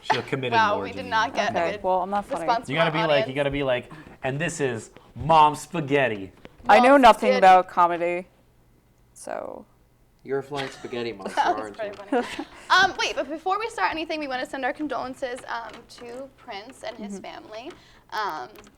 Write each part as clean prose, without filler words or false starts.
Should have committed Wow, more. we did Janine. not get a Okay, good well, I'm not funny. response You from gotta our be like, audience. and this is Mom Spaghetti. I know Well, nothing good. about comedy, so. You're a flying spaghetti monster, That was aren't pretty you? funny. Wait, but before we start anything, we want to send our condolences to Prince and his family.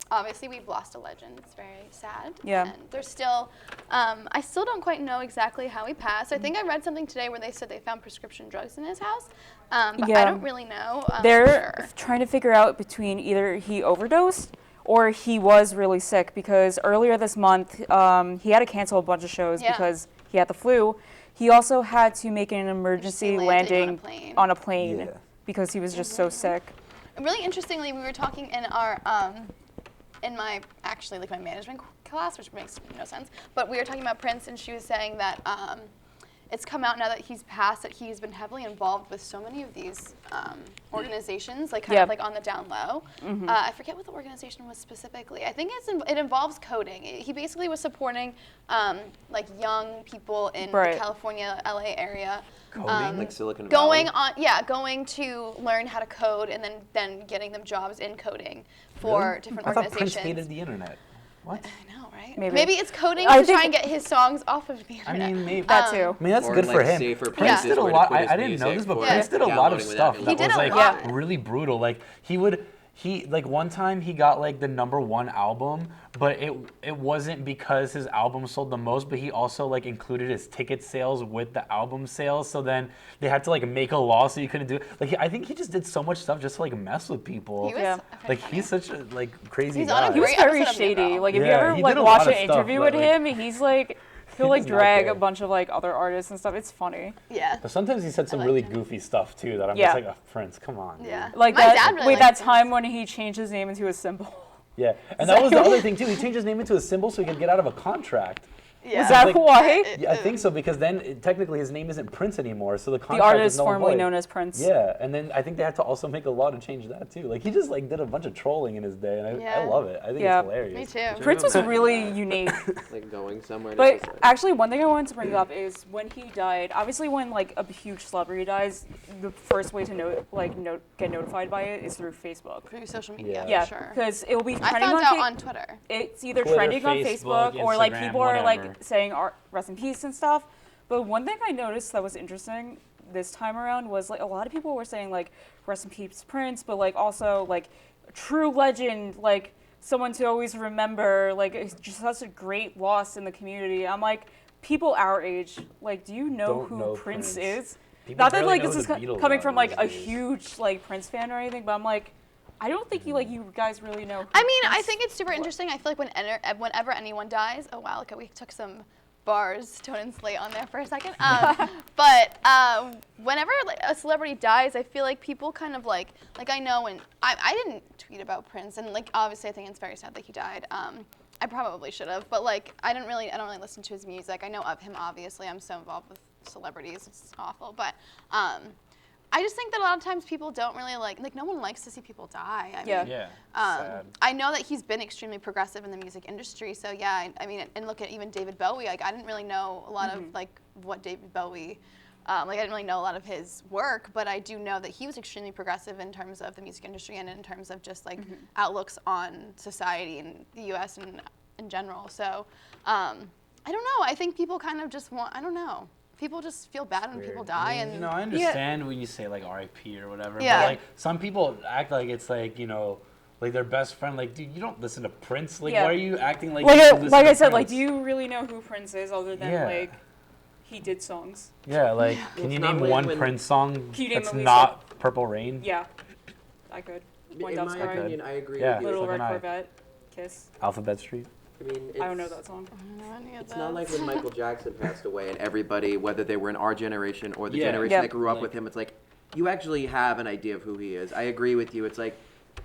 Obviously, we've lost a legend. It's very sad. Yeah. And there's still, I still don't quite know exactly how he passed. I think I read something today where they said they found prescription drugs in his house, but Yeah. I don't really know. They're for sure. trying to figure out between either he overdosed or he was really sick, because earlier this month he had to cancel a bunch of shows Yeah. because he had the flu. He also had to make an emergency landing landing on a plane. on a plane Yeah. because he was just so sick. Really interestingly, we were talking in our in my my management class, which makes no sense. But we were talking about Prince, and she was saying that it's come out now that he's passed that he's been heavily involved with so many of these organizations, like kind of like on the down low. I forget what the organization was specifically. I think it involves coding. He basically was supporting like young people in the California, LA area. Coding, like Silicon Valley? Going to learn how to code and then getting them jobs in coding for different I thought organizations. Prince hated the internet. What? I know, right? Maybe. Maybe it's coding I to try think- and get his songs off of the I internet. mean, maybe. That too. I mean, that's Or good like for him. safer Prince places did a where to lot. put his I didn't know music this, but for Prince did a lot of downloading without stuff his that He did was a like lot. really brutal. Like he like one time he got like the #1 album, but it wasn't because his album sold the most, but he also like included his ticket sales with the album sales. So then they had to like make a law so you couldn't do it. Like I think he just did so much stuff just to like mess with people. He was Yeah. very Like funny. he's such a like crazy He's guy. on a He was Great very episode of New shady. Girl. Like if you Yeah, ever he like did a watch lot an of stuff, interview but, with like, him, he's like he'll like does not drag care. a bunch of like other artists and stuff. It's funny. Yeah. But sometimes he said some liked really him. goofy stuff too that I'm Yeah. just like, oh, Prince, come on. Dude. Yeah. Like My that. dad really wait, that liked time when he changed his name into a symbol. Yeah, and that was the other thing too. He changed his name into a symbol so he could get out of a contract. Yeah. Was that like- why? Yeah, I think so because then technically his name isn't Prince anymore, so the The contract artist is null and formerly void. known as Prince. Yeah, and then I think they had to also make a law to change that too. Like he just like did a bunch of trolling in his day, and I Yeah. love it. I think Yeah. it's hilarious. Me too. Prince was really unique. Like going somewhere. to But society. actually, one thing I wanted to bring up is when he died. Obviously, when like a huge celebrity dies, the first way to get notified by it is through Facebook. Through social media, Yeah. for sure. because it will be I trending found on out Fa- on Twitter. It's either Twitter, trending on Facebook, Facebook or like Instagram, people are whatever. like saying rest in peace and stuff. But one thing I noticed that was interesting this time around was like a lot of people were saying like rest in peace Prince, but like also like true legend, like someone to always remember, like it's just such a great loss in the community. I'm like, people our age, like, do you know Don't who know Prince Prince. is? People Not that barely like know this who is the Beatles coming are from like a these days. huge like Prince fan or anything, but I'm like, I don't think you guys really know. Who I mean, I Prince think it's super interesting. I feel like whenever anyone dies, oh wow, look, we took some bars, Tone and Slate on there for a second. But whenever like, a celebrity dies, I feel like people kind of like I know when I didn't tweet about Prince, and like obviously I think it's very sad that he died. I probably should have, but like I don't really listen to his music. I know of him obviously. I'm so involved with celebrities, it's awful, but. I just think that a lot of times people don't really like no one likes to see people die. I Yeah. mean, Yeah. sad. I know that he's been extremely progressive in the music industry. So yeah, I mean, and look at even David Bowie. Like I didn't really know a lot of like what David Bowie, like I didn't really know a lot of his work, but I do know that he was extremely progressive in terms of the music industry and in terms of just like outlooks on society in the U.S. and in general. So I don't know. I think people kind of just want. I don't know. People just feel bad when people die, and You know, I understand when you say like R.I.P. or whatever. Yeah. But like some people act like it's like like their best friend. Like, dude, you don't listen to Prince. Like, Yeah. why are you acting like? You listen like to I said, like, Prince? do you really know who Prince is other than Yeah. like he did songs? Yeah, like, can It's you not name when- one when- Prince song Can you name that's at least, not Purple Rain? Yeah, I could. One In Dove's my Cry, opinion, I agree Yeah. with you. Little so Red can I. Corvette, Kiss. Alphabet Street. I mean, I don't know that song. It's not like when Michael Jackson passed away and everybody, whether they were in our generation or the Yeah. generation Yep. that grew up Like- with him, it's like you actually have an idea of who he is. I agree with you. It's like,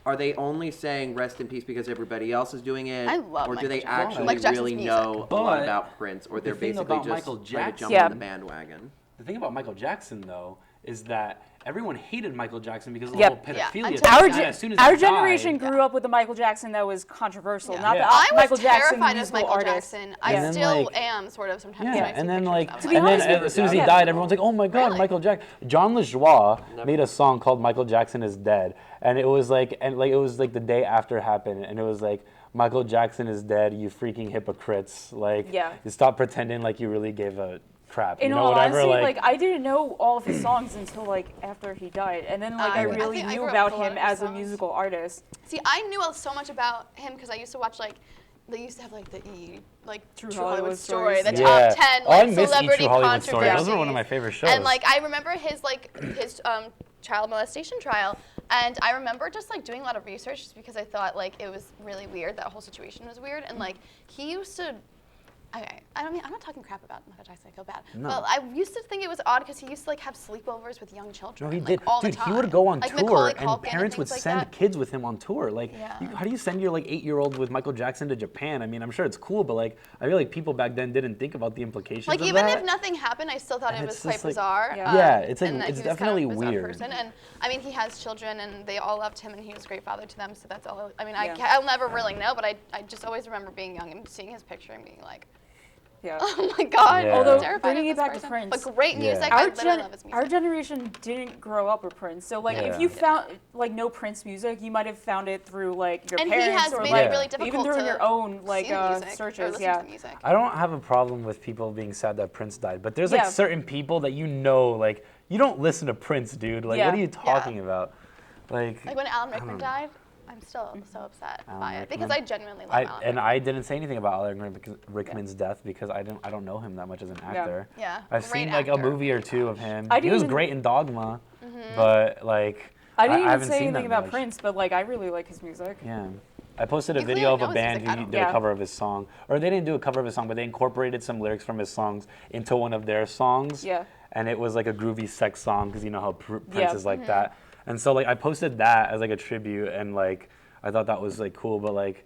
are they only saying rest in peace because everybody else is doing it? I love Or do they Michael Jackson. actually Michael Jackson's really music. know a lot But about Prince? Or they're the thing basically about just Michael trying to Jackson- jump Yeah. on the bandwagon? The thing about Michael Jackson, though, is that everyone hated Michael Jackson because of the Yep. whole Yeah, pedophilia until thing. Our, Yeah, As soon as our he generation died, grew up with the Michael Jackson that was controversial, not Yeah. the I was Michael Jackson, the terrified of musical Michael artist. Jackson. And I then, still like- am sort of sometimes. Yeah, when I see and then pictures like, of him. To be and then honest with as soon as he you, died, everyone's like, "Oh my God, Really? Michael Jackson!" John LeJoie made a song called "Michael Jackson is Dead," and it was like, it was like the day after it happened, and it was like, "Michael Jackson is dead, you freaking hypocrites! Like, Yeah. you stop pretending like you really gave a crap, In you know, all whatever." honesty, Like, I didn't know all of his songs until like after he died, and then like I I really think I knew grew up about with a lot him of his as a songs. musical artist. See, I knew so much about him because I used to watch like they used to have like the True Hollywood Story, Stories, the yeah. top 10 Oh, I like miss celebrity True Hollywood Story. controversies. Those were one of my favorite shows. And like I remember his child molestation trial, and I remember just like doing a lot of research just because I thought like it was really weird. That whole situation was weird, and like he used to. I mean, I'm not talking crap about Michael Jackson. I feel bad. No. But I used to think it was odd because he used to like have sleepovers with young children. No, he like, did. all Dude, the time. he would go on like tour, Macaulay and Culkin parents would things like send that. kids with him on tour. Like, Yeah. how do you send your like 8-year-old with Michael Jackson to Japan? I mean, I'm sure it's cool, but like, I feel like people back then didn't think about the implications Like of even that. if nothing happened, I still thought And it was it's quite just, like- bizarre. Yeah. Yeah, it's, like, and that it's he was kind of definitely a bizarre weird. Person. And I mean, he has children, and they all loved him, and he was a great father to them. So that's all. I mean, Yeah. I'll never really know, but I just always remember being young and seeing his picture and being like, Yeah. oh my God. Yeah. I'm Although, terrified bringing of it this back to person. Prince, But great Yeah. music. I Our, literally love his music. our generation didn't grow up with Prince, so like Yeah. if you found like no Prince music, you might have found it through like your And he parents has or made like it really even difficult through to your own like see the music or searches. listen Yeah. to the music. I don't have a problem with people being sad that Prince died, but there's like Yeah. certain people that you know, like, you don't listen to Prince, dude. Like, Yeah. what are you talking about? Like Like when Alan Rickman died, I'm still so upset Alan by it because Rickman. I genuinely love Alan Rickman. I didn't say anything about Alan Rickman's death because I don't know him that much as an actor. Yeah, I've great seen like a actor. movie or two of him. I He was didn't even- great in Dogma, Mm-hmm. but like I didn't even haven't say seen anything that about much. Prince, but like I really like his music. Yeah. I posted a You video of clearly a know his band music, I who don't. did a Yeah. cover of his song. Or they didn't do a cover of his song, but they incorporated some lyrics from his songs into one of their songs. Yeah. And it was like a groovy sex song because you know how Prince Yeah. is like that. And so like I posted that as like a tribute and like I thought that was like cool, but like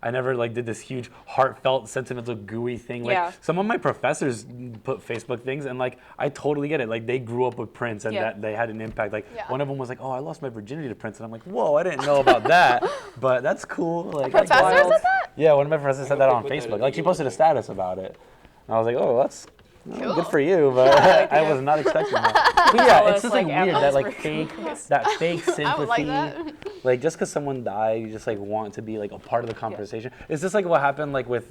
I never like did this huge heartfelt sentimental gooey thing. Like Yeah. some of my professors put Facebook things and like I totally get it. Like they grew up with Prince and Yeah. that they had an impact. Like Yeah. one of them was like, "Oh, I lost my virginity to Prince." And I'm like, "Whoa, I didn't know about that." But that's cool. Like that's Professor wild. said that? Yeah, one of my professors said that on put that in Facebook. the Like she posted a Google. status about it. And I was like, "Oh, that's Cool. good for you," but I was not expecting that. But yeah, Tell it's us, just like like, weird after that like this fake recording. that fake sympathy. I would like that. Like just because someone died, you just like want to be like a part of the conversation. It's just like what happened like with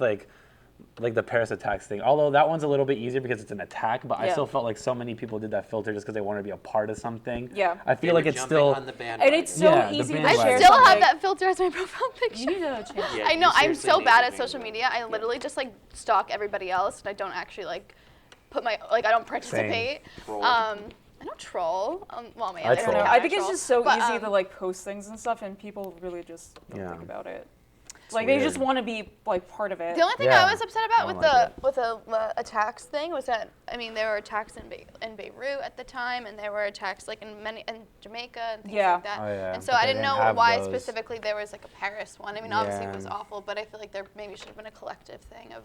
like the Paris attacks thing. Although that one's a little bit easier because it's an attack, but I Yeah. still felt like so many people did that filter just because they wanted to be a part of something. Yeah. I feel like it's still. on the And it's so Yeah, the easy to bandwagon. share I still have something. that filter as my profile You picture. need to change. Yeah, I know, you I'm seriously so need bad to at change social that. media. I literally just like stalk everybody else and I don't actually like put my, like I don't participate. Troll. I don't troll. Well, man, I I don't know. troll. I think it's just so But, easy to like post things and stuff, and people really just don't Yeah. think about it. Like they just weird. want to be like part of it. The only thing Yeah. I was upset I about don't with like the attacks thing was that I mean there were attacks in Beirut at the time, and there were attacks like in Jamaica and things Yeah. like that. Oh, yeah, And so but I they didn't didn't know have why those. specifically there was like a Paris one. I mean obviously it was Yeah. awful, but I feel like there maybe should have been a collective thing of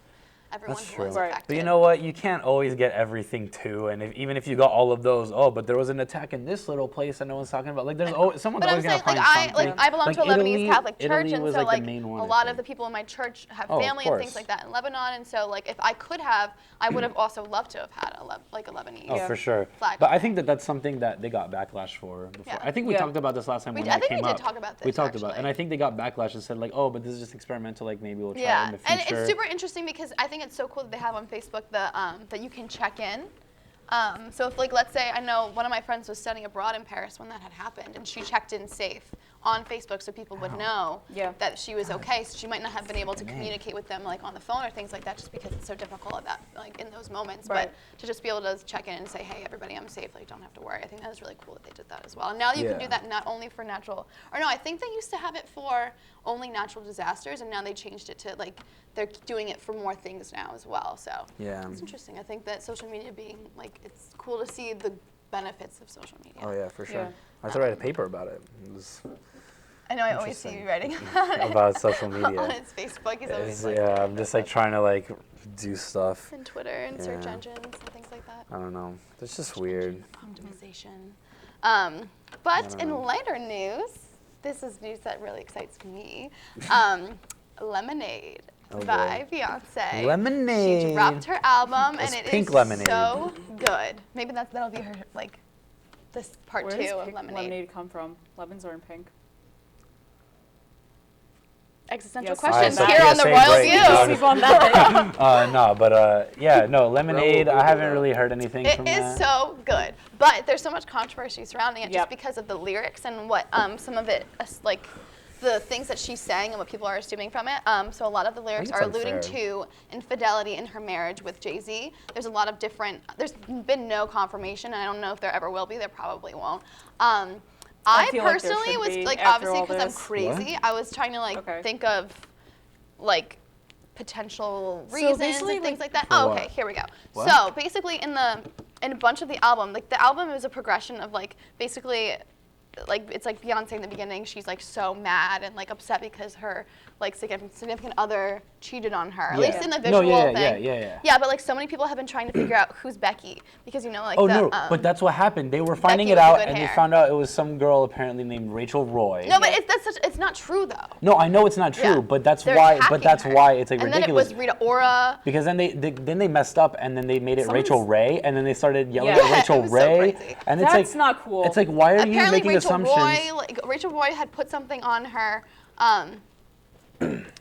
everyone That's who was true. Right. affected. But you know what? You can't always get everything too. And even if you got all of those, oh, but there was an attack in this little place and no one's talking about. Like, there's always someone's But I'm always gonna saying, like find something. I belong to a Lebanese Italy- Catholic church, Italy and was so like like the main one. a I lot of think. the people in my church have Oh, of family and things course. like that in Lebanon, and so like if I could have, I would have also loved to have had a Lebanese. Oh, Yeah. for sure. Flag But I flag. think that that's something that they got backlash for before. Yeah. I think we Yeah. talked about this last time when I that think came we up. did talk about We this, talked about, actually. and I think they got backlash and said like, oh, but this is just experimental. Like maybe we'll try it Yeah, in the and future. it's super interesting because I think it's so cool that they have on Facebook that you can check in. So if like let's say I know one of my friends was studying abroad in Paris when that had happened, and she checked in safe on Facebook so people would know Yeah. that she was okay. So she might not have been able to communicate with them like on the phone or things like that, just because it's so difficult at that like in those moments. Right. But to just be able to check in and say, hey, everybody, I'm safe. Like don't have to worry. I think that was really cool that they did that as well. And now you can do Yeah. that not only for natural, or no, I think they used to have it for only natural disasters, and now they changed it to like they're doing it for more things now as well. So Yeah. it's interesting. I think that social media being like it's cool to see the benefits of social media. Oh yeah, for sure. Yeah. I have to write a paper about it. It was I know I always see you writing about social on media. its Facebook. He's always It's- like yeah, I'm just like trying to like do stuff. and Twitter and search Yeah. engines and things like that. I don't know. It's just weird. Optimization. But in lighter news, this is news that really excites me. Lemonade by Beyonce. Lemonade. She dropped her album, It's and it pink is lemonade. so good. Maybe that'll be her this part Where 2 does of pink Lemonade. lemonade come from? Lemons are in pink. Existential Yes, questions I here on the say Royal break. View. No, Sleep on that. No, but yeah, no, Lemonade. Bro, I haven't really heard anything It from is that. so good, but there's so much controversy surrounding it just Yep. because of the lyrics and what some of it like the things that she's saying and what people are assuming from it. So a lot of the lyrics it's are alluding unfair. to infidelity in her marriage with Jay-Z. There's a lot of different. There's been no confirmation, and I don't know if there ever will be. There probably won't. I feel like there personally should was be like, after obviously all because I'm this. crazy. What? I was trying to Okay. think of like potential So reasons basically, and things like that. For Oh, what? okay, here we go. What? So basically, in a bunch of the album, like the album is a progression of like basically, like it's like Beyonce in the beginning. She's like so mad and like upset because her like significant other cheated on her. At Yeah. least in the No, visual yeah, thing. yeah. Yeah, but like so many people have been trying to figure out who's Becky because like Oh the, no, but that's what happened. They were finding Becky it with the out, good and they hair. found out it was some girl apparently named Rachel Roy. no, but it's not true though. No, I know it's not true, Yeah. but that's They're why. attacking But that's her. why it's like and ridiculous. then it was Rita Ora. Because then they messed up, and then they made it Someone's- Rachel Ray, and then they started yelling Yeah. at Rachel It was so Ray, crazy. and it's That's like not cool. It's like, why are you Apparently making Rachel assumptions? Rachel Roy had put something on her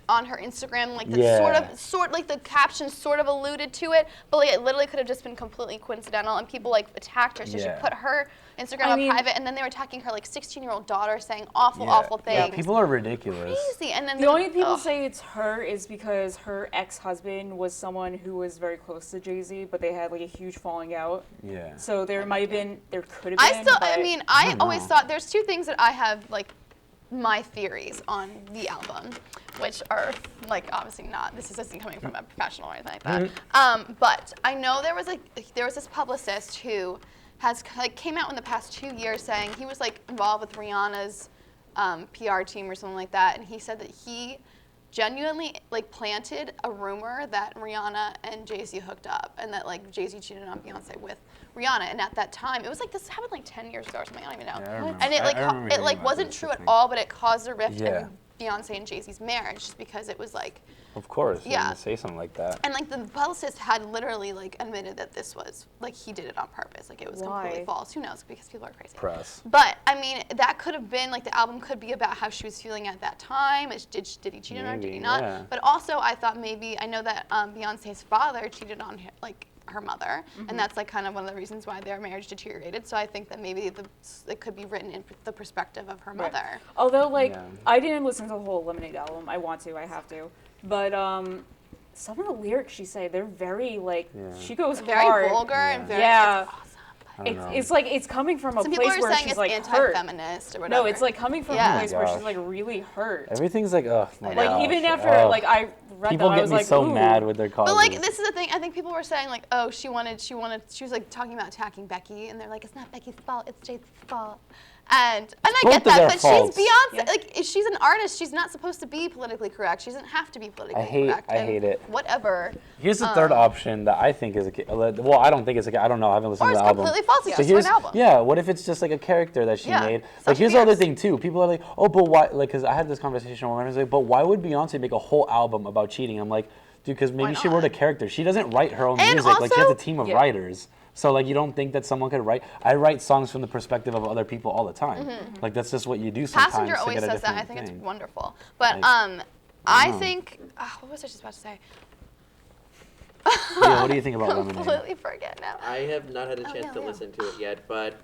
on her Instagram, like the Yeah. sort like the caption sort of alluded to it, but like it literally could have just been completely coincidental, and people like attacked her. So Yeah. she put her Instagram I on mean- private, and then they were attacking her like 16-year-old daughter, saying awful, Yeah. awful things. Yeah, people are ridiculous. Crazy, and then The only people ugh. say it's her is because her ex-husband was someone who was very close to Jay-Z, but they had like a huge falling out. Yeah. So there could have been. I but mean, I don't always know. thought there's two things that I have like my theories on the album, which are like obviously not. This isn't coming from a professional or anything like that. But I know there was this publicist who has like came out in the past 2 years saying he was like involved with Rihanna's PR team or something like that, and he said that he genuinely like planted a rumor that Rihanna and Jay-Z hooked up and that like Jay-Z cheated on Beyonce with Rihanna, and at that time it was like this happened like 10 years ago or something, I don't even know. Yeah, I remember. And it like I remember it hearing like about wasn't this, true I at think. all, but it caused a rift Yeah. in Beyonce and Jay-Z's marriage just because it was like, Of course. Yeah. Yeah. Say something like that. and like the publicist had literally like admitted that this was like he did it on purpose, like it was completely Why? false. Who knows? Because people are crazy. Press. But I mean, that could have been like the album could be about how she was feeling at that time. Did he cheat on her? Did he Maybe, not? yeah. But also, I thought maybe I know that Beyonce's father cheated on her mother, and that's like kind of one of the reasons why their marriage deteriorated. So I think that maybe it could be written in the perspective of her Right. mother. Although, like, Yeah. I didn't listen to the whole Lemonade album. I want to. I have to. But some of the lyrics she say, they're very like Yeah. she goes Very hard. vulgar and very Yeah. it's awesome. I don't know. It's like it's coming from a Some people place are where saying she's it's like hurt. anti-feminist or whatever. No, it's like coming from Yeah. a place where Gosh. she's like really hurt. Everything's like, oh my Like, gosh. Even after Oh. like I read People that, I get was me like, so ooh. mad with their causes. But like this is the thing. I think people were saying like, oh, she was like talking about attacking Becky, and they're like, it's not Becky's fault, it's Jay's fault. And I both get of that, their but faults. she's Beyonce. Yeah. Like she's an artist. She's not supposed to be politically correct. She doesn't have to be politically correct. I and hate it. Whatever. Here's the third option that I think is well, I don't think it's I don't know. I haven't listened Or to it's the album. completely false. It's So just here's, an album. yeah, what if it's just like a character that she Yeah, made? Sasha Like here's the other Fierce. thing too. People are like, oh, but why? Like, because I had this conversation with my friends, like, but why would Beyonce make a whole album about cheating? I'm like, dude, because maybe she not? wrote a character. She doesn't write her own And music. Like she has a also- team of Yeah. writers. So like you don't think that someone could write? I write songs from the perspective of other people all the time. Like that's just what you do sometimes. Passenger to always get a says that. I different think thing. it's wonderful. But Like, I know. think what was I just about to say? Yeah, what do you think about Lemonade? Completely forget now. I have not had a Oh, chance yeah, to yeah. listen to it yet, but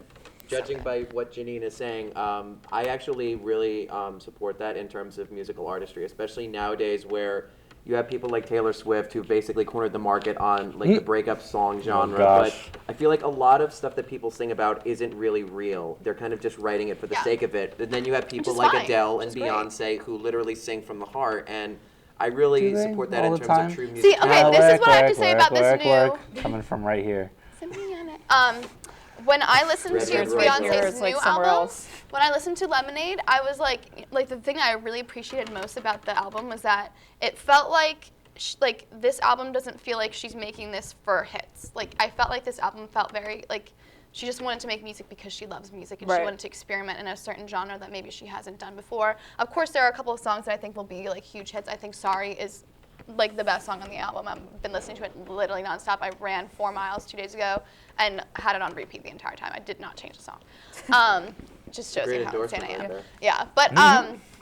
judging by what Janine is saying, I actually really support that in terms of musical artistry, especially nowadays where you have people like Taylor Swift who basically cornered the market on like the breakup song genre. But gosh. I feel like a lot of stuff that people sing about isn't really real. They're kind of just writing it for the Yeah. sake of it. And then you have people is like fine, Adele which and is great. Beyonce who literally sing from the heart, and I really Do they? support that All in the terms time? of true See, music. okay, this is what I have to say about this work, coming from right here. When I listened Red, to red, right Beyonce's here. It's like new somewhere album, else. when I listened to Lemonade, I was like the thing I really appreciated most about the album was that it felt like this album doesn't feel like she's making this for hits. Like I felt like this album felt very like she just wanted to make music because she loves music and Right. she wanted to experiment in a certain genre that maybe she hasn't done before. Of course, there are a couple of songs that I think will be like huge hits. I think Sorry is like the best song on the album. I've been listening to it literally nonstop. I ran 4 miles 2 days ago and had it on repeat the entire time. I did not change the song. Just shows Great you how insane endorsement I am. right there. Yeah,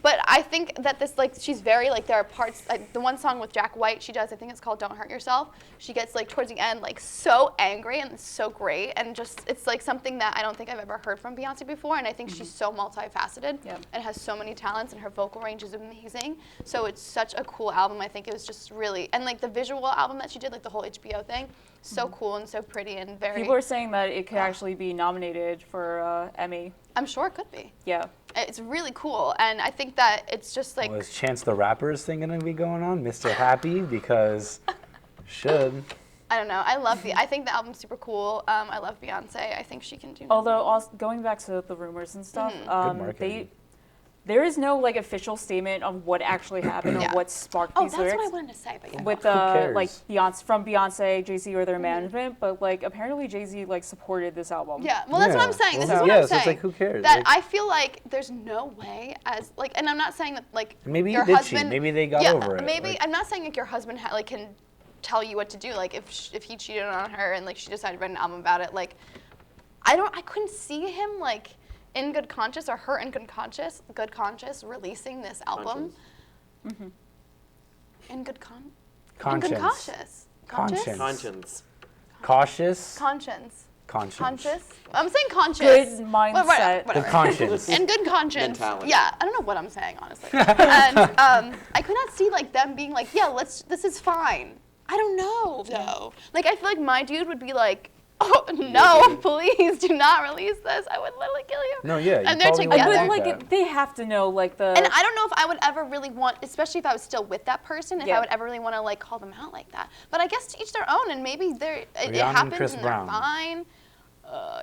but I think that this, like, she's very, like, there are parts, like, the one song with Jack White she does, I think it's called Don't Hurt Yourself. She gets, like, towards the end, like, so angry and so great, and just, it's, like, something that I don't think I've ever heard from Beyonce before, and I think she's so multifaceted Yep. and has so many talents, and her vocal range is amazing. So it's such a cool album. I think it was just really, and, like, the visual album that she did, like, the whole HBO thing, so cool and so pretty and very, People are saying that it could actually be nominated for Emmy. I'm sure it could be. Yeah. It's really cool, and I think that it's just, like, Was Chance the Rapper's thing gonna be going on, Mr. Happy? Because should. I don't know. I think the album's super cool. I love Beyonce. I think she can do. Although, also, going back to the rumors and stuff, Good marketing. there is no like official statement of what actually happened Yeah. or what sparked Oh, these that's what I lyrics wanted to say, but yeah. with cares? like Beyonce from Beyonce, Jay-Z or their management. But like apparently Jay-Z like supported this album. Yeah, well, that's what Yeah. I'm saying. This Well, is what yeah, I'm so it's saying. like, who cares? That Like- I feel like there's no way as like, and I'm not saying that like Maybe your he did husband. cheat. Maybe they got yeah, over it. Maybe Like- I'm not saying like your husband can tell you what to do. Like if he cheated on her and like she decided to write an album about it. Like I couldn't see him like in good conscience or her in good conscience releasing this album. Conscience. In good Conscience. conscience. Conscience. Conscience. Cautious. Conscience. Conscience. Conscious. I'm saying conscious. Good mindset. Good Whatever. conscience. And good conscience. Mentality. Yeah, I don't know what I'm saying honestly. And I could not see like them being like, yeah, this is fine. I don't know though. Like I feel like my dude would be like, oh no, please do not release this. I would literally kill you. No, yeah, you And they're probably would together. But like like that. they have to know like the. And I don't know if I would ever really want, especially if I was still with that person, if Yeah. I would ever really want to like call them out like that. But I guess to each their own, and maybe it and happens Chris and Brown. they're fine.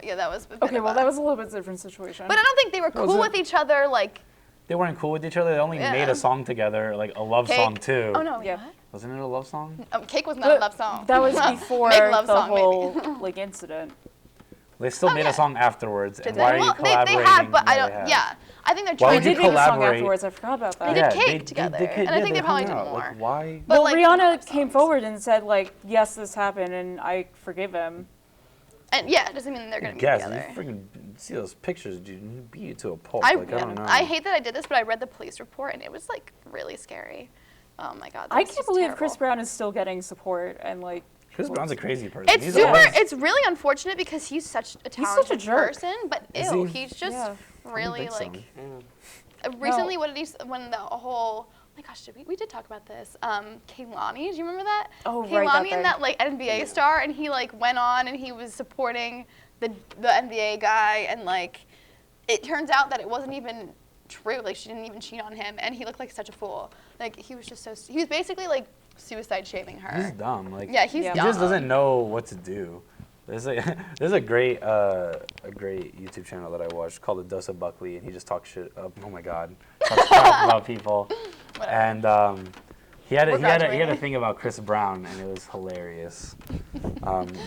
Yeah, that was a bit okay, of well a- that was a little bit different situation. But I don't think they were Was cool it? with each other. Like They weren't cool with each other. They only Yeah. made a song together, like a love Cake. song too. Oh no, Yeah. what? Wasn't it a love song? Cake was not a But love song. that was before Make love the song, whole maybe. like incident. They still made yeah. a song afterwards. Did And they? why are you Well, collaborating? they have, but I Yeah, don't. they have. Yeah, I think they're Why They trying would you did make a song collaborate? afterwards. I forgot about that. They did Cake they together, could- and I yeah, think they probably hung did out. more. Like, why? But Well, like, Rihanna came songs. forward and said like, yes, this happened, and I forgive him. And yeah, it doesn't mean they're gonna be Guys, together. you freaking see those pictures, dude. You beat you to a pulp. I like, I don't know. I hate that I did this, but I read the police report, and it was like really scary. Oh my god. I that's can't just believe terrible. Chris Brown is still getting support and like. Chris Brown's a crazy person. It's He's super. always- It's really unfortunate because he's such a such a talented jerk. person, but Is ew, he? he's just Yeah. really think so. like. Recently, what did he? When the whole. Oh my gosh, we did talk about this. Kehlani, do you remember that? Oh, right, Kehlani that and thing. that like NBA star, and he like went on and he was supporting the NBA guy, and like it turns out that it wasn't even true. Like she didn't even cheat on him, and he looked like such a fool. Like he was just so. He was basically like suicide shaming her. He's dumb. Like Yeah, he's Yeah. he dumb. just doesn't know what to do. There's a great YouTube channel that I watched called The Dose of Buckley, and he just talks shit up. Oh my God, talks crap about people. And he had We're a graduating. thing about Chris Brown, and it was hilarious.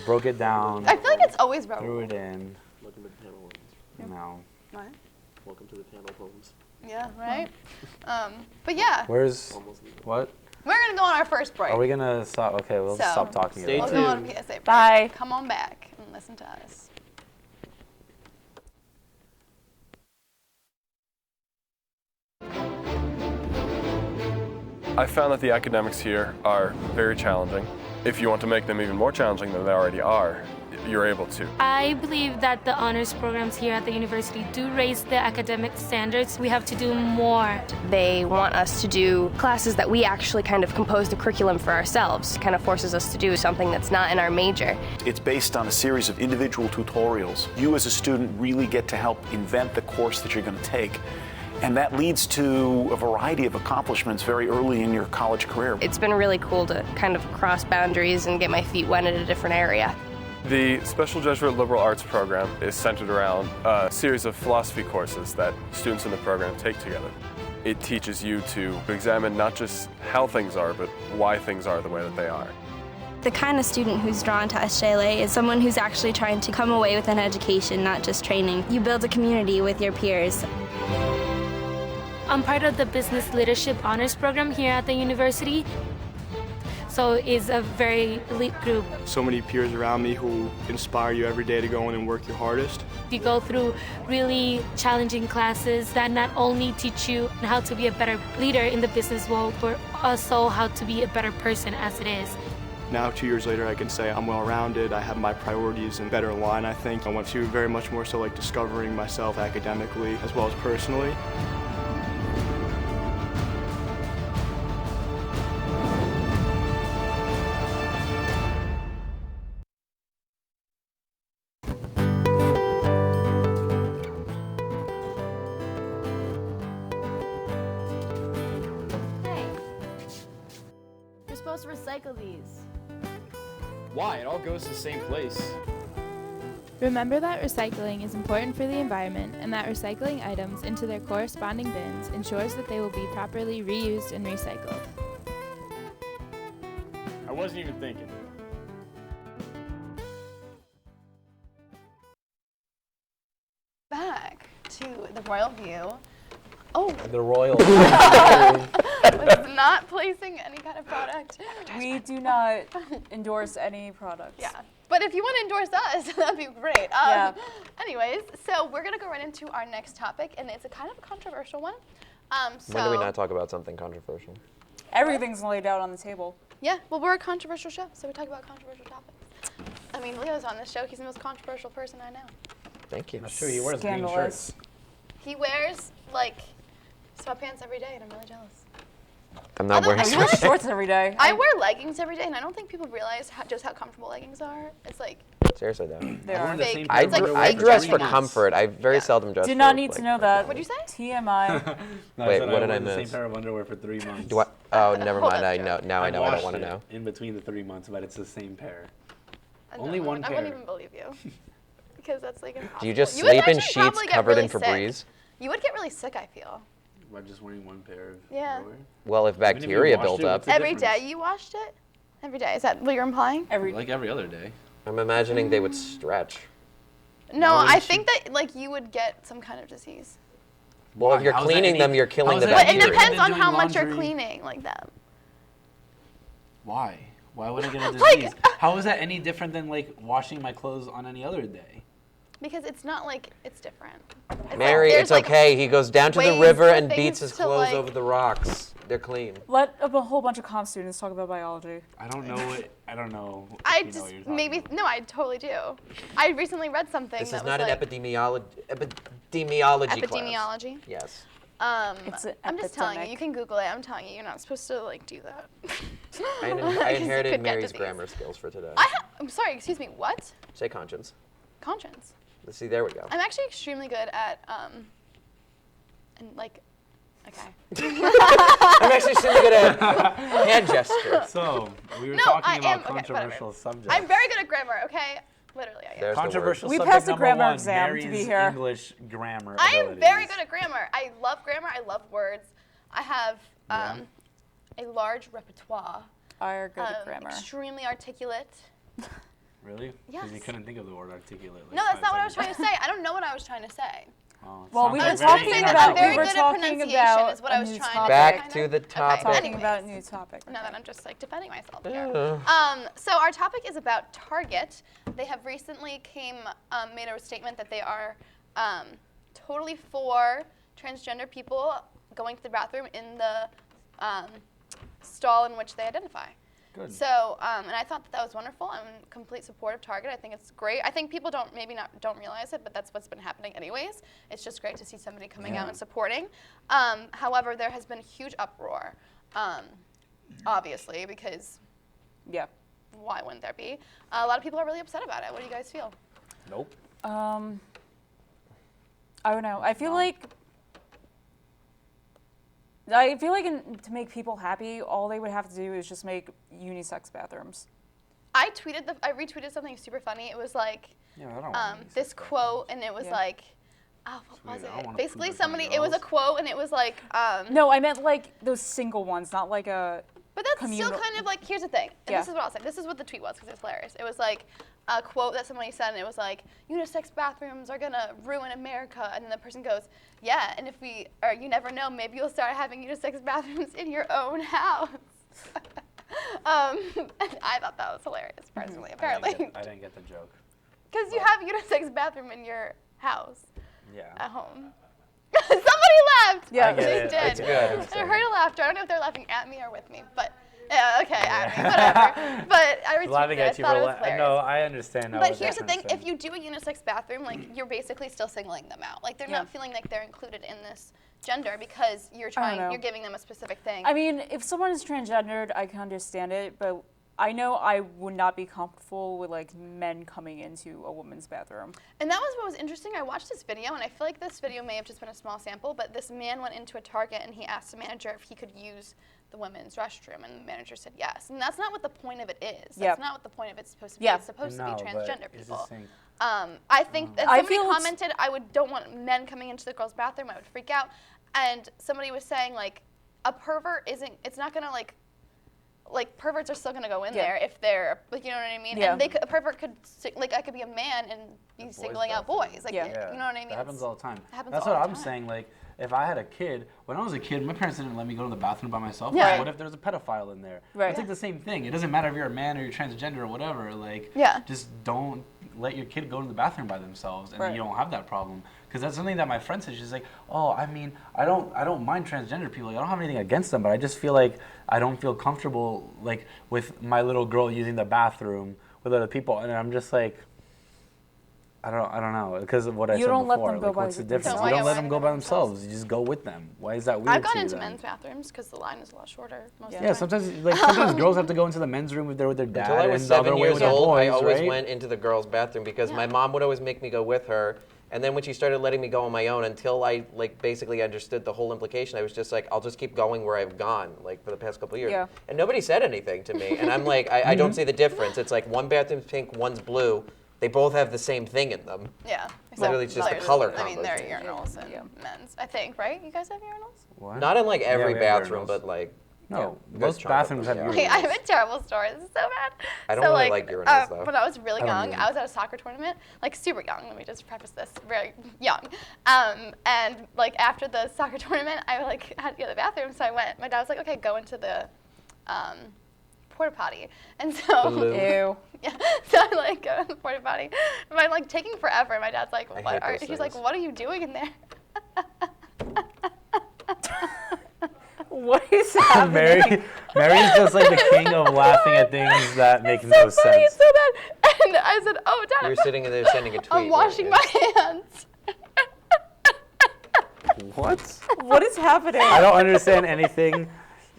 Broke it down, I feel like it's always threw Raul. it in. Welcome to the panel, Holmes. You know, What? Welcome to the panel, Holmes. Yeah, right. But yeah, where's Almost. what? we're gonna go on our first break. Are we gonna stop? Okay, we'll So, stop talking stay about We'll it. go on a tuned. PSA break. Bye. Come on back and listen to us. I found that the academics here are very challenging. If you want to make them even more challenging than they already are, you're able to. I believe that the honors programs here at the university do raise the academic standards. We have to do more. They want us to do classes that we actually kind of compose the curriculum for ourselves. Kind of forces us to do something that's not in our major. It's based on a series of individual tutorials. You as a student really get to help invent the course that you're going to take. And that leads to a variety of accomplishments very early in your college career. It's been really cool to kind of cross boundaries and get my feet wet in a different area. The Special Jesuit Liberal Arts program is centered around a series of philosophy courses that students in the program take together. It teaches you to examine not just how things are, but why things are the way that they are. The kind of student who's drawn to SJLA is someone who's actually trying to come away with an education, not just training. You build a community with your peers. I'm part of the Business Leadership Honors Program here at the university. So it's a very elite group. So many peers around me who inspire you every day to go in and work your hardest. You go through really challenging classes that not only teach you how to be a better leader in the business world, but also how to be a better person as it is. Now, 2 years later, I can say I'm well-rounded. I have my priorities in better line, I think. I went to very much more so like discovering myself academically as well as personally. You're supposed to recycle these. Why? It all goes to the same place. Remember that recycling is important for the environment and that recycling items into their corresponding bins ensures that they will be properly reused and recycled. I wasn't even thinking. Back to the Royal View. Oh, The Royal. was not placing any kind of product. We do not endorse any products. Yeah, but if you want to endorse us, that'd be great. Yeah. Anyways, so we're gonna go right into our next topic, and it's a kind of a controversial one. When do we not talk about something controversial? Everything's laid out on the table. Yeah, well, we're a controversial show, so we talk about controversial topics. I mean, Leo's on this show. He's the most controversial person I know. Thank you. That's true. He wears green Scandalous. shirts. He wears, like, sweatpants every day, and I'm really jealous. I'm not wearing I wear shorts every day. I wear leggings every day, and I don't think people realize just how comfortable leggings are. It's like Seriously though. They are. fake. I, It's like I fake dress for dress. comfort. I very seldom dress Did for, not need like, to know that. What'd you say? TMI. No, Wait, I said what did wore I the miss? same pair of underwear for 3 months. Do I? Oh, never Hold mind. up, I Joe. know. Now I know. I don't washed want to it know. in between the 3 months, but it's the same pair. I Only don't know. one I wouldn't pair. even believe you. Because that's like impossible. Do you just would sleep in actually sheets probably get covered in really sick. Febreze? You would get really sick, I feel. By just wearing one pair of Yeah. underwear? Well, if Even if you bacteria washed built it, up. what's the Every difference? day you washed it? Every day. Is that what you're implying? Like every other day. I'm imagining they would stretch. No, Why would I you- think that like you would get some kind of disease. Well, if you're How is that cleaning any- them, you're how killing is the that But it any bacteria. different depends on than how doing much you're laundry? cleaning like them. Why? Why would I get a Like- disease? How is that any different than like washing my clothes on any other day? Because it's not like it's different. It's Mary, like, it's there's, like, okay. He goes down to the ways river for and things beats his to, clothes like- over the rocks. They're clean. Let a whole bunch of comm students talk about biology. I don't know what. I don't know. if I you know just what you're talking maybe about. no, I totally do. I recently read something This that is was not like an epidemiology class. epidemiology. Yes. It's an I'm just telling you. epidemic. You can Google it. I'm telling you, you're not supposed to like do that. I Because you inherited could get Mary's disease. grammar skills for today. I'm sorry. Excuse me. What? Say conscience. Conscience. See, there we go. I'm actually extremely good at and like, okay. I'm actually really good at hand gesture. So we were No, talking I about am- okay, controversial whatever. subjects. I'm very good at grammar. Okay. Literally, I am. There's the word. Controversial We subject passed the number grammar one, exam to Mary's be here. English grammar I am abilities. very good at grammar. I love grammar. I love words. I have a large repertoire. Are good at grammar. Extremely articulate. Really? Because you Yes. couldn't think of the word articulate. Like No, that's 5 not what I was seconds trying to say. I don't know what I was trying to say. Oh, it Well, sounds we like were I was trying to talking say that about I'm very we were good at talking pronunciation about is what a I was new trying topic. to Back kind to of- the Okay, topic. Talking anyways. about a new topic. Now that I'm just like defending myself here. Yeah. So our topic is about Target. They have recently made a statement that they are totally for transgender people going to the bathroom in the stall in which they identify. Good. So, and I thought that was wonderful. I'm in complete support of Target. I think it's great. I think people don't realize it, but that's what's been happening anyways. It's just great to see somebody coming out and supporting. However, there has been a huge uproar, obviously, because Yeah. why wouldn't there be? A lot of people are really upset about it. What do you guys feel? Nope. I don't know. I feel like to make people happy, all they would have to do is just make unisex bathrooms. I retweeted something super funny. It was like Yeah, I don't want this quote, and it was Yeah. like, oh, what was Sweet, I don't it? wanna Basically, poop in front of it was a girls. quote, and it was like, No, I meant like those single ones, not like a. But that's communal. still kind of like, here's the thing. And Yeah. this is what I'll say. This is what the tweet was, because it's hilarious. It was like a quote that somebody said, and it was like, unisex bathrooms are going to ruin America. And then the person goes, yeah, and if you never know, maybe you'll start having unisex bathrooms in your own house. And I thought that was hilarious, personally, apparently. I didn't get the joke. Because you have unisex bathroom in your house. Yeah. At home. Somebody laughed. Yeah. I get They it. did. It's good. I heard a laughter. I don't know if they're laughing at me or with me, but yeah, okay, at me, whatever. But I retweeted Laughing it. at you I thought for it was hilarious. no, I understand. But here's the thing: if you do a unisex bathroom, like you're basically still singling them out. Like they're not feeling like they're included in this gender because you're know. you're giving them a specific thing. I mean, if someone is transgendered, I can understand it, but I know I would not be comfortable with like men coming into a woman's bathroom. And that was what was interesting. I watched this video, and I feel like this video may have just been a small sample, but this man went into a Target and he asked the manager if he could use the women's restroom, and the manager said yes. And that's not what the point of it is. That's not what the point of it's supposed to be. It's supposed to be transgender people. I think that somebody commented, don't want men coming into the girls' bathroom. I would freak out. And somebody was saying like, a pervert it's not gonna like perverts are still gonna go in there if they're like, you know what I mean? Yeah. And a pervert could like, I could be a man and be singling out boys. Like, you know what I mean? That happens all the time. Happens That's all what the I'm time. saying. Like, if I had a kid, when I was a kid, my parents didn't let me go to the bathroom by myself. Yeah. Like, what if there's a pedophile in there? Right. It's like the same thing. It doesn't matter if you're a man or you're transgender or whatever. Like, just don't let your kid go to the bathroom by themselves, and then you don't have that problem. Because that's something that my friend said. She's like, oh, I mean, I don't mind transgender people. Like, I don't have anything against them, but I just feel like I don't feel comfortable like with my little girl using the bathroom with other people, and I'm just like, I don't know, because of what I You said don't let before. them go like, by what's the themselves. difference? You don't let them go by themselves. You just go with them. Why is that weird I've gone to you into then? men's bathrooms because the line is a lot shorter most of the Yeah, time. sometimes girls have to go into the men's room if they're with their dad. Until I was and the other 7 way years with their old, I boys, always right? went into the girls' bathroom because my mom would always make me go with her. And then when she started letting me go on my own, until I like basically understood the whole implication, I was just like, I'll just keep going where I've gone, like for the past couple of years. Yeah. And nobody said anything to me. And I'm like, I don't see the difference. It's like one bathroom's pink, one's blue. They both have the same thing in them. Yeah. Literally it's just the color I mean, combo. there are urinals in men's, I think, right? You guys have urinals? What? Not in like every we have bathroom, urinals. but like. No, you guys most chunk up bathrooms them, have yeah. Okay, I have a terrible story. This is so bad. I don't so, really like urinals, though. When I was really I don't young, either. I was at a soccer tournament, like super young. Let me just preface this, very young. And like after the soccer tournament, I like had to go to the bathroom, so I went. My dad was like, "Okay, go into the porta potty," and so Ew. yeah, so I like go to the porta potty. And I'm like taking forever. And my dad's like, I "What hate are?" those He's like, things. "What are you doing in there?" What is happening? Mary's just like the king of laughing at things that make no Funny, sense. it's so bad. And I said, "Oh, Dad, You're sitting in there sending a tweet. I'm washing my hands." What? What is happening? I don't understand anything.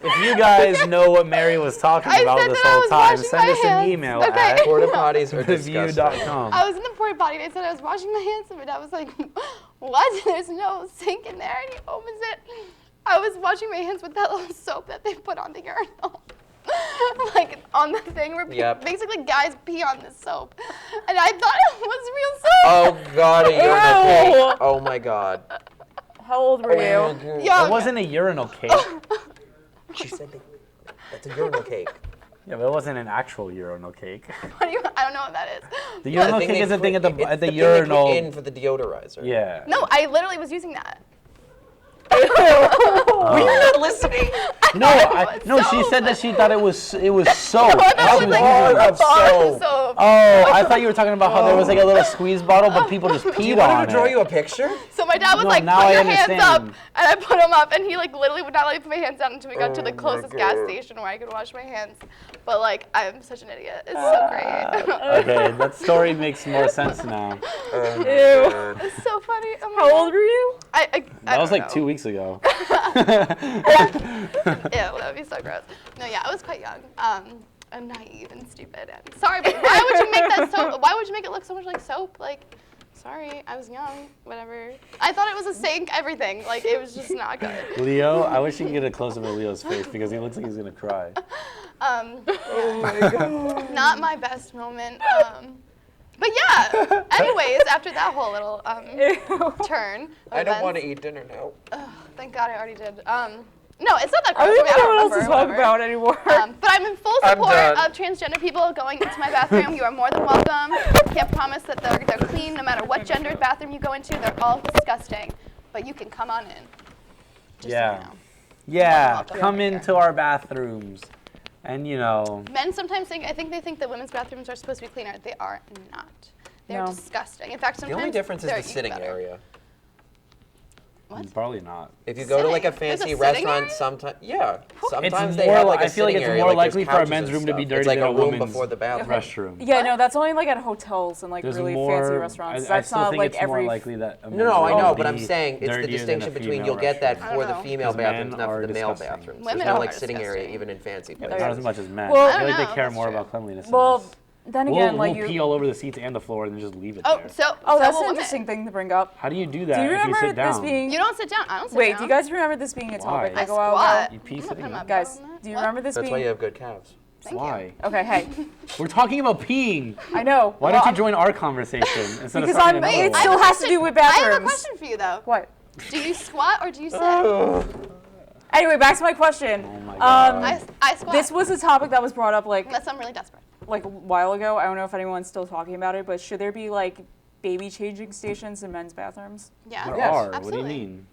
If you guys know what Mary was talking I about said this that I whole was time, washing send my us an hands. email Okay. at Porta potties are disgusting. theview.com. I was in the porta potty and I said I was washing my hands, and my dad was like, "What? There's no sink in there." And he opens it. I was washing my hands with that little soap that they put on the urinal. Like on the thing where basically guys pee on this soap. And I thought it was real soap. Oh God, a urinal cake. Oh my God. How old were you? Young. It wasn't a urinal cake. She said that's a urinal cake. Yeah, but it wasn't an actual urinal cake. What do you, I don't know what that is. The urinal thing cake they is the put- thing at the it's at the thing they put urinal. in for the deodorizer. Yeah. No, I literally was using that. Were you not listening? No, she said that she thought it was soap. I thought it was like a bar of soap. Oh, I thought you were talking about how there was like a little squeeze bottle, but people just Do you peed want me on to draw it. you a picture? So my dad was No, like, now "Put I your hands up," understand. and I put them up, and he like literally would not let me put my hands down until we got to the Oh my closest gas God. station where I could wash my hands. But like, I'm such an idiot. It's so great. Okay, that story makes more sense now. Ew. It's so funny. Oh my How God. old were you? I That was don't like know. 2 weeks ago. Yeah, that would be so gross. No, yeah, I was quite young. I'm naive and stupid. And sorry, but why would you make that soap? Why would you make it look so much like soap? Like, sorry, I was young. Whatever. I thought it was a sink. Everything. Like, it was just not good. Leo, I wish you could get a close up of Leo's face because he looks like he's gonna cry. Oh my God. Not my best moment. But yeah. Anyways, after that whole little turn. I don't want to eat dinner now. Thank God I already did. No, it's not that I gross. don't even know what else to remember, talk whatever. about anymore. But I'm in full I'm support done. of transgender people going into my bathroom. You are more than welcome. Can't promise that they're clean no matter what gendered bathroom you go into. They're all disgusting. But you can come on in. Just so you know. Yeah, welcome. come into our bathrooms. And you know, Men sometimes think they think that women's bathrooms are supposed to be cleaner. They are not. They're No. disgusting. In fact, The sometimes only difference is they're the sitting better. area. probably not. If you go to like a Sitting? There's a fancy sitting restaurant, area? sometimes It's they more have like I a feel like sitting it's area, more like likely there's for a couches men's and room to be stuff. dirty It's like than a a room woman's before the bathroom. restroom. Yeah, no, that's only like at hotels and like There's really more, fancy restaurants. I That's still not think like it's more every. likely that a men's No, I room know, would but I'm be saying it's the dirtier than a distinction between female you'll get that restroom. for the know. female 'Cause men bathrooms, not are for the male disgusting. bathrooms. Women There's no are like sitting area disgusting. even in fancy Not places. as much as men. Well- I feel like I don't they know, care that's more true. about cleanliness. than Well, us. then again, like we'll pee you. all over the seats and the floor and then just leave it Oh, there. so Oh, that's will an women. interesting thing to bring up. How do you do that Do you if you remember sit down? this being? You don't sit down. I don't sit Wait, down. do you guys remember this being a topic Why? like I a while squat. ago? You pee I'm not sitting putting my up. Guys, butt on that. do you What? remember this That's why being? you have good calves. Thank Why? Okay, hey, We're talking about peeing. I know. Why Well, don't you join our conversation instead Because of starting I'm- another it one? still has to do with I have a bathrooms. question for you though. What? Do you squat or do you sit? Anyway, back to my question. Oh my God. I squat. This was a topic that was brought up like Unless I'm really desperate. a while ago. I don't know if anyone's still talking about it, but should there be like baby changing stations in men's bathrooms? Yeah. There Yes. are. What do Absolutely. you mean?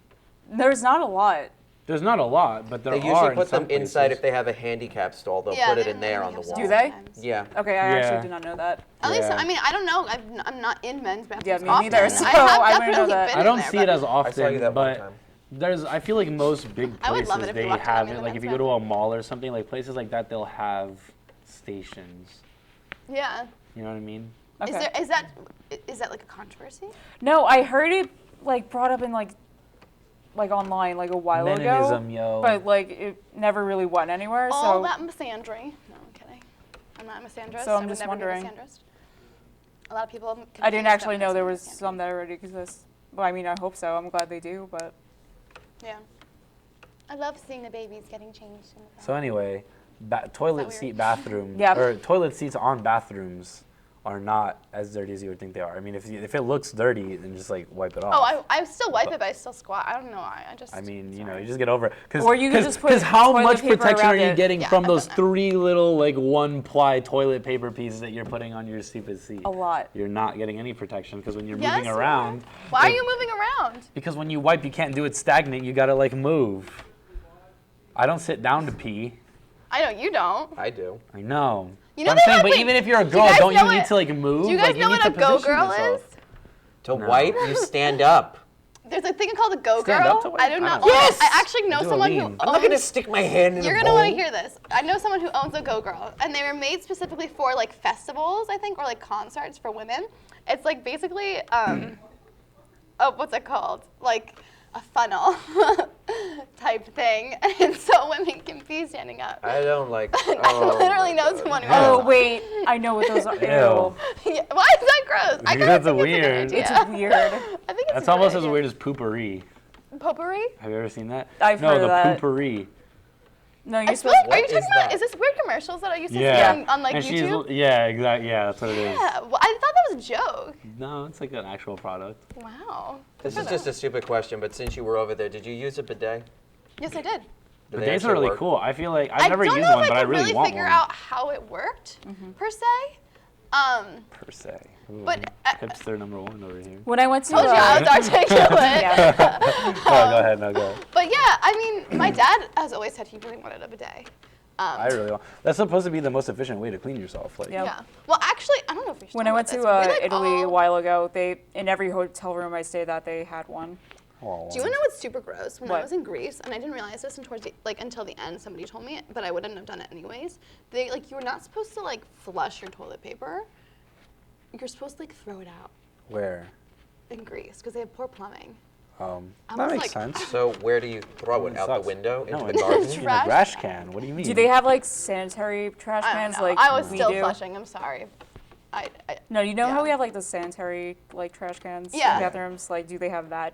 There's not a lot. There's not a lot, but there They are. usually in put some them inside places. if they have a handicap stall. They'll Yeah, put it they in there have on the handicaps wall. Do they? sometimes. Yeah. Okay, I Yeah. actually did not know that. At least, Yeah. I mean, I don't know. I'm not in men's bathrooms. Yeah, me often. neither, so I have I wouldn't know definitely that. been I in don't there, see it but as I saw you often, that one but time. there's. I feel like most big I would places love it if you they walked have around it. in Like the if you men's go to a mall or something, like places like that, they'll have stations. Yeah. You know what I mean? Okay. Is that like a controversy? No, I heard it like brought up in like online like a while ago. Meninism, yo. But like it never really went anywhere. All so that misandry. No, I'm kidding. I'm not a misandrist. So I'm I would just never wondering. be a misandrist. A lot of people. I didn't confuse actually know there was feminism some that already exist. Well, I mean, I hope so. I'm glad they do, but and yeah. I love seeing the babies getting changed. In the So anyway, toilet weird? seat bathrooms Yeah. or toilet seats on bathrooms are not as dirty as you would think they are. I mean, if it looks dirty, then just like wipe it off. Oh, I still wipe it, but I still squat. I don't know why. I just. I mean, you know, you just get over it. Or you could just put how toilet much paper protection are around you it. getting Yeah, from I've those done that. 3 little like 1-ply toilet paper pieces that you're putting on your stupid seat? a lot. You're not getting any protection because when you're Yes, moving you are. around. Why are like- you moving around? Because when you wipe, you can't do it stagnant. You gotta like move. I don't sit down to pee. I know you don't. I do. I know. You know But I'm they saying, have, but like- even if you're a do you girl, guys don't you know need what- to like move? Do you guys like, know need what to a go position girl yourself. is? To No. wipe, you stand up. There's a thing called a go Stand up to girl. wipe? I do I not. don't know. Yes! I actually know Do a someone who lean. owns. I'm not gonna stick my hand in You're a gonna bowl. want to hear this. I know someone who owns a Go Girl, and they were made specifically for like festivals, I think, or like concerts for women. It's like basically, what's it called? Like a funnel type thing, and so women can pee standing up. I don't like. I literally know someone who. Oh owns wait, I know what those are. Ew. Yeah, why is that gross? I kinda That's think weird. It's, a good It's idea. weird. I think it's That's a almost good as idea. weird as poopery. Potpourri? Have you ever seen that? I've no, heard the of that. poopery. No, I you're feel supposed. like, are you What talking is about? that? Is this weird commercials that I used to Yeah. see on like and YouTube? yeah, exactly. Yeah, that's what it is. Yeah, well, I thought that was a joke. No, it's like an actual product. Wow. This is just a stupid question, but since you were over there, did you use a bidet? Yes, I did. Did The they days are actually really work? cool. I feel like I I've never don't used know one, if but I I could really really want figure one. out how it worked per se. Per se. Ooh, But, hipster number 1 over here. When I went to Told you I was articulate. yeah. Go ahead, no go. But yeah, I mean, my dad has always said he really wanted a bidet. I really want. That's supposed to be the most efficient way to clean yourself. Like, Yeah. Yeah. Well, actually, I don't know if we should When talk I went about to this, but we, like, Italy a all- while ago, they in every hotel room I stayed at they had one. oh, Do you want to know what's super gross? When I What? was in Greece, and I didn't realize this until the end, somebody told me it, but I wouldn't have done it anyways. You were not supposed to like flush your toilet paper. You're supposed to like throw it out Where? in Greece because they have poor plumbing. I That was makes like- sense. So where do you throw it? Out Sucks. the window into No, the in garden? in a Trash trash can. What do you mean? Do they have like sanitary trash I don't cans know. like I was we still do? flushing. I'm sorry. I No, you know how Yeah. we have like the sanitary like trash cans Yeah. in bathrooms? Like, do they have that?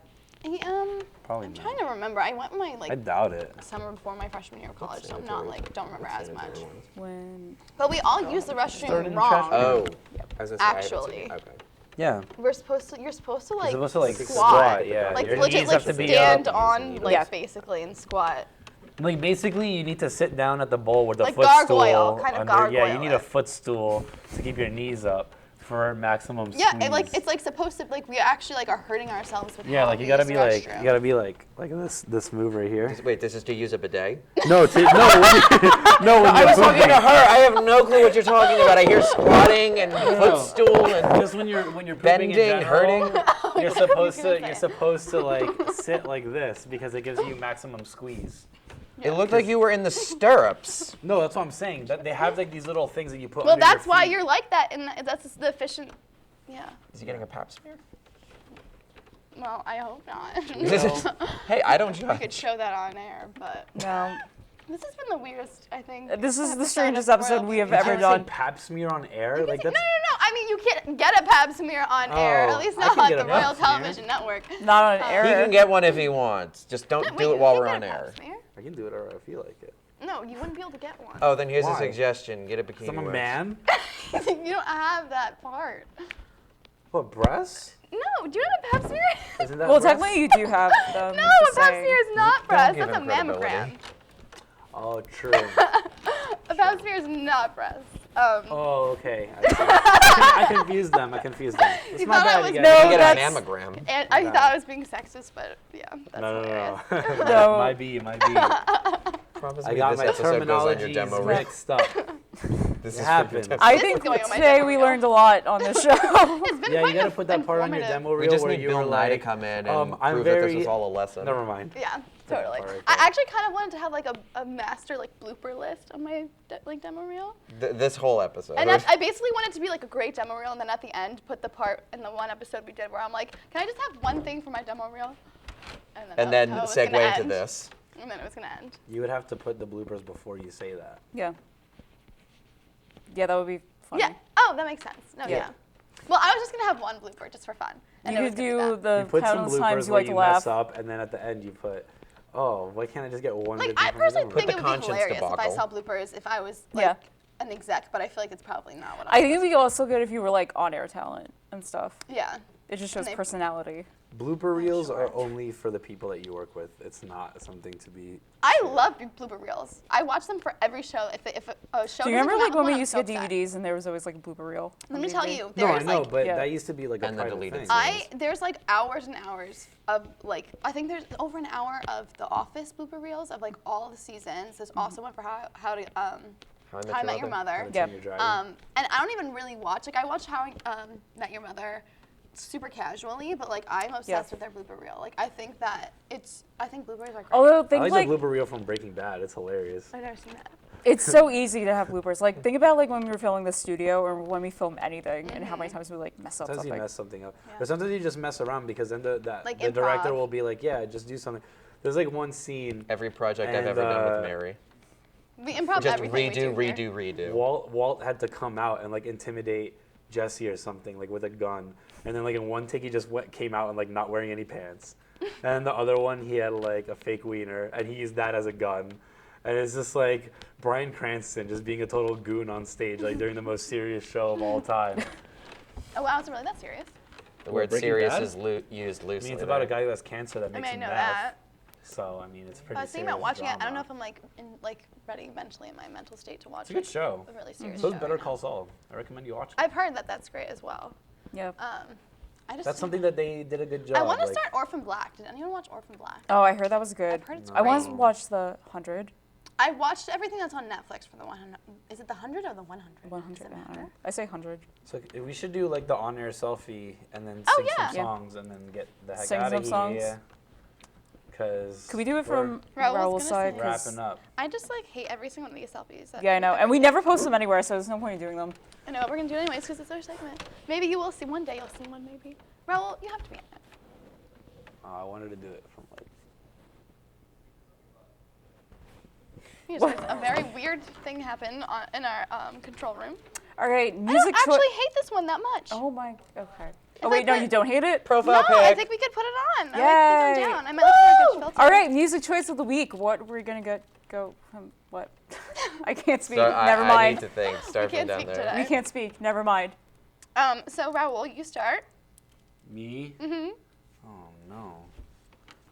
Probably I'm not. trying to remember. I went my I doubt it. summer before my freshman year of college, so I'm not don't remember as much. When But we all use the Throw it restroom in the trash wrong. can. Oh. I was gonna say, I haven't seen Actually. it. Okay. Yeah. You're supposed to like, You're supposed to like squat. Yeah. Like Your legit knees like have to be stand up. on like Yeah. basically and squat. Like basically, you need to sit down at the bowl with a Like footstool. gargoyle, kind of Yeah, you gargoyle need a it. footstool to keep your knees up for maximum Yeah, squeeze. it's like supposed to we actually like are hurting ourselves with Yeah, how like we you gotta use be the like restroom. this move right here. Wait, this is to use a bidet? No, when I you're was talking pooping. to her. I have no clue what you're talking about. I hear squatting and footstool and Just when you're pooping bending, in general, hurting. you're supposed to like sit like this because it gives you maximum squeeze. It looked like you were in the stirrups. No, that's what I'm saying. That they have like these little things that you put. Well, under your that's why feet. you're like that, and that's the efficient. Yeah. Is he getting a pap smear? Well, I hope not. Hey, I don't We could judge. show that on air, but No. this has been the weirdest, I think. This is the episode strangest of episode Royal we have Pain. ever Can't done. say pap smear on air. Like No, that's I mean, you can't get a pap smear on air. Oh, At least I not can on get the a pap Royal smear. Television Network. Not on He air. can get one if he wants. Just don't Wait, do you it while can we're get on a pap air. smear? I can do it wherever I feel like it. No, you wouldn't be able to get one. Oh, then here's a Why? suggestion. Get a bikini. I'm a wax. man. You don't have that part. What, breasts? No, do you have a pap smear? Isn't that Well, breasts? technically you do have them. No, just a pap saying. smear is not breast. give That's a him credibility. mammogram. Oh, true. A pap smear is not breast. Oh, okay. I confused them. It's You my thought I bad, was you You guys. No, get a that's- mammogram. And I thought I was being sexist, but yeah, that's hilarious. No. No. Might be. Promise I me got this my episode goes on your terminologies demo reel. mixed up. This It is happens. fantastic. I This think is going on my today demo we reel. learned a lot on this show. It's been Yeah, quite you gotta put that part on your informative. demo reel We just where need you Bill were Nye to like, come in and I'm prove that this very- was all a lesson. Never mind. Yeah, totally. part right I there. actually kind of wanted to have like a master like blooper list on my demo reel, This whole episode. and I basically wanted it to be like a great demo reel, and then at the end put the part in the one episode we did where I'm like, can I just have one thing for my demo reel? and that then was how it was gonna segue into end. this. And then it was gonna end. You would have to put the bloopers before you say that. Yeah. Yeah, that would be funny. Yeah. Oh, that makes sense. No, Yeah. yeah. Well, I was just gonna have one blooper just for fun. And You it was could gonna be do that. the You put some countless times bloopers you where like to you laugh. mess up, and then at the end you put, oh, why can't I just get one? Like, good thing I from the personally demo think reel? it the would be conscience hilarious if I debacle. saw bloopers if I was like Yeah. an exec, but I feel like it's probably not what I think it'd be also good if you were like on air talent and stuff. Yeah. It just shows they- personality. Blooper reels are only for the people that you work with. It's not something to be. I love blooper reels. I watch them for every show. If a show Do you doesn't remember come like out when with we used to one, get I'm so upset. DVDs and there was always like a blooper reel? Let on me tell DVD? you, No, I there's know, like but Yeah. that used to be like a And the private deleted thing. scenes. there's like hours and hours of like I think there's over an hour of The Office blooper reels of like all the seasons. There's also one for how to How How I Met Your Mother. Yep. Your Dragon. And I don't even really watch. Like I watch How I Met Your Mother super casually, but like I'm obsessed with their blooper reel. Like I think bloopers are great. Although I think like like the blooper reel from Breaking Bad. It's hilarious. I've never seen that. it's so easy to have bloopers. Like think about like when we were filming the studio or when we film anything and how many times we like mess up Sometimes you something. mess something up, or sometimes you just mess around because then the Like director improv. will be like, yeah, just do something. There's like one scene. Every project I've And, ever done with Mary. We improv Just everything redo, we do here. redo. Walt had to come out and like intimidate Jesse or something like with a gun, and then like in one take he just came out and like not wearing any pants, and the other one he had like a fake wiener and he used that as a gun, and it's just like Bryan Cranston just being a total goon on stage like during the most serious show of all time. Oh wow, it's really that serious. The word Breaking serious Bad? is used I loosely. mean, it's about a there. guy who has cancer that I makes mean, I him know deaf. that. So I mean, it's pretty. I was thinking serious about watching it. I don't drama. know if I'm like ready mentally in my mental state to watch It's a good show. a really serious So show is Better right now. Call Saul. I recommend you watch it. I've heard that that's great as well. Yeah. I just That's something that they did a good job. I want to like- start Orphan Black. Did anyone watch Orphan Black? Oh, I heard that was good. I've heard it's I once great. watched the 100. I watched everything that's on Netflix for the 100. Is it the 100 or the 100? 100. Does it matter? I say 100. So we should do like the on-air selfie and then Oh, sing yeah. some Yeah. songs and then get the heck Sing out some of songs. here. Cause Could we do it from Raoul's Raoul's gonna side? sing. 'Cause- wrapping up. I just like hate every single one of these selfies. that Yeah, I know. we've And we ever never taken. post them anywhere, so there's no point in doing them. I know, we're going to do it anyways because it's our segment. Maybe you will see one day. You'll see one maybe. Raoul, you have to be in it. I wanted to do it from like. You just had a very weird thing happen in our control room. All right, I music don't choi- actually hate this one that much. Oh my, okay. If Oh I wait, no, put- you don't hate it? Profile No, pic. I think we could put it on. I like Yay. to go down. I might look for a good filter. All right, music choice of the week. What we're gonna go from what? I can't speak. So Never I mind. need to think. Start from can't down speak there. today. We can't speak. Never mind. So Raoul, you start. Me? Mm-hmm. Oh no.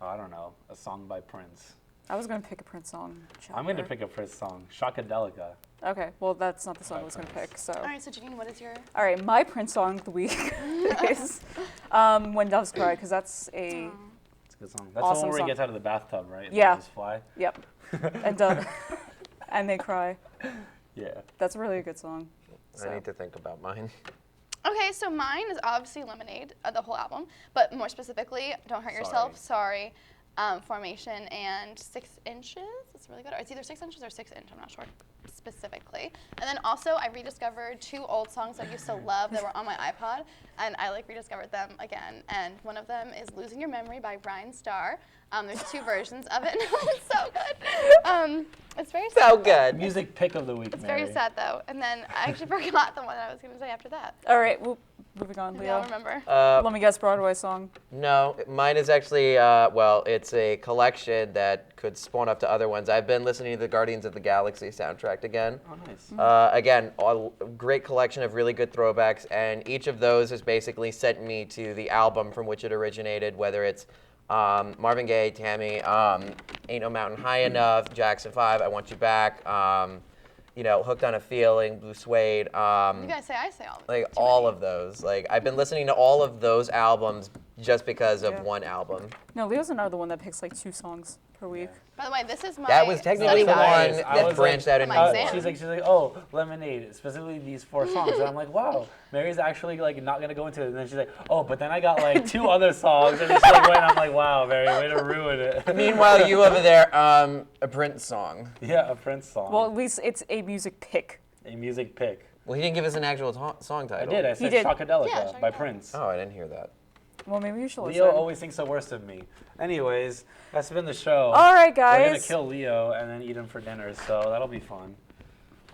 Oh, I don't know. A song by Prince. I was gonna pick a Prince song. I'm gonna pick a Prince song, Shockadelica. Okay, well that's not the song I was gonna pick. So. All right, so Janine, what is your? All right, my Prince song of the week is "When Doves Cry" because that's a. It's a good song. That's awesome the one where song. he gets out of the bathtub, right? And Yeah. the doves fly. Yep. And they cry. Yeah. That's really a good song. I need to think about mine. Okay, so mine is obviously Lemonade, the whole album, but more specifically, Don't Hurt Yourself, Sorry, Formation, and 6 Inches. It's really good. Or it's either 6 Inches or 6 Inch, I'm not sure specifically. And then also, I rediscovered 2 old songs I used to love that were on my iPod, and I rediscovered them again. And one of them is Losing Your Memory by Ryan Starr. There's 2 versions of it. It's so good. It's very sad. So good. Music pick of the week, It's Mary. very sad though. And then I actually forgot the one that I was going to say after that. All right, well, moving on, Maybe Leo. I'll remember. Let me guess, Broadway song. No, mine is actually, well, it's a collection that could spawn up to other ones. I've been listening to the Guardians of the Galaxy soundtrack again. Oh, nice. Again, a great collection of really good throwbacks, and each of those has basically sent me to the album from which it originated, whether it's Marvin Gaye, Tammy, Ain't No Mountain High Enough, Jackson 5, I Want You Back, you know, Hooked on a Feeling, Blue Suede. You guys say I say all of them. Like all of those. Like I've been listening to all of those albums just because of one album. No, Leo's another one that picks like 2 songs per week. By the way, this is my That was technically study the guide. one that branched out into more. She's like, oh, Lemonade, specifically these 4 songs. And I'm like, wow, Mary's actually like not gonna go into it. And then she's like, oh, but then I got like 2 other songs, and it's like, I'm like, wow, Mary, way to ruin it. Meanwhile, you over there, a Prince song. Yeah, a Prince song. Well, at least it's a music pick. A music pick. Well, he didn't give us an actual song title. I did. I said Shockadelica by Prince. Oh, I didn't hear that. Well, maybe you should listen. Leo always thinks the worst of me. Anyways, that's been the show. All right, We're gonna guys. kill Leo and then eat him for dinner, so that'll be fun.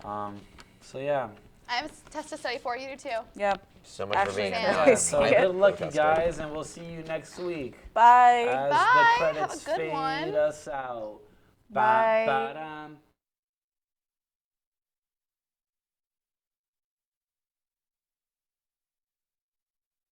So yeah. I have a test to study for you too. Yeah. So much for being Sam. Yeah, so good luck, you guys, and we'll see you next week. Bye. As Bye. the credits Have a good fade one. us out. Bye. Ba-ba-dum.